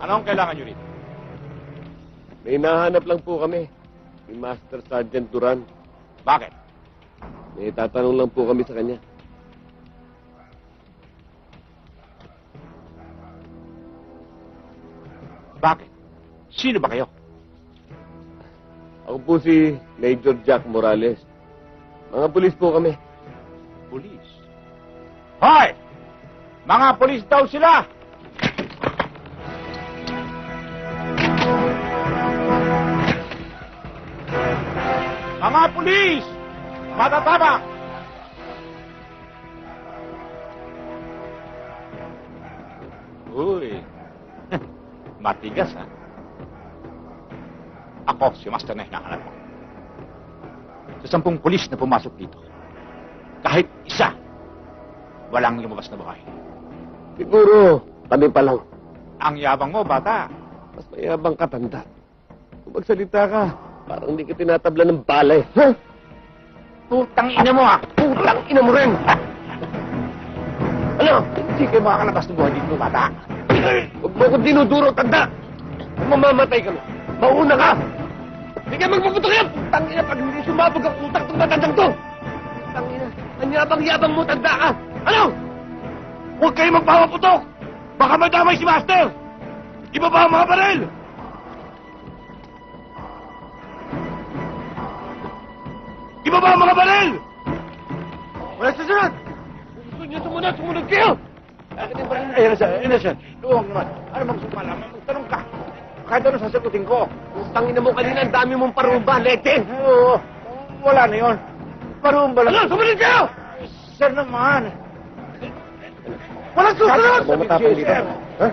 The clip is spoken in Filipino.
Anong kailangan nyo rito? May nahanap lang po kami. Si Master Sergeant Duran. Bakit? May tatanong lang po kami sa kanya. Bakit? Sino ba kayo? Ako po si Major Jack Morales. Mga pulis po kami. Pulis. Hoy! Mga pulis daw sila! Mga pulis! Matatama! Uy, matigas ha. Ako si Master na hinahanap mo. Sa 10 pulis na pumasok dito, kahit isa, walang lumabas na buhay. Siguro, kami pa lang. Ang yabang mo, bata. Mas mayabang ka, tanda. Kung magsalita ka, parang hindi ka tinatabla ng balay. Ha? Putang ina mo ha! Putang ina mo rin! Ano? Hindi kayo makakalabas ng buhay dito, bata. Huwag mo akong dinuduro, tanda! Kung mamamatay ka, mauna ka! Hindi ka magpaputok yan! Putang ina, pag hindi sumabog ang utak ng matandang to! Putang ina, ang yabang-yabang mo, tanda ka! Ano? Huwag kayo magpapaputok! Baka madamay si Master! Iba ba ang mga baril? Iba ba ang mga baril? Wala susunod! Gusto niyo sumunod kayo! Akin yung baril. Ayan na siya. Huwag naman. Ano bang sumala? Magtanong ka. Kahit ano sasagutin ko. Tangina mo kanina, ang dami mong parumba, lete! Oo. Wala na yun. Parumba lang. Ano? Sumunod kayo! Sir naman. Walang susunod! Matapang dito. Sir. Ha?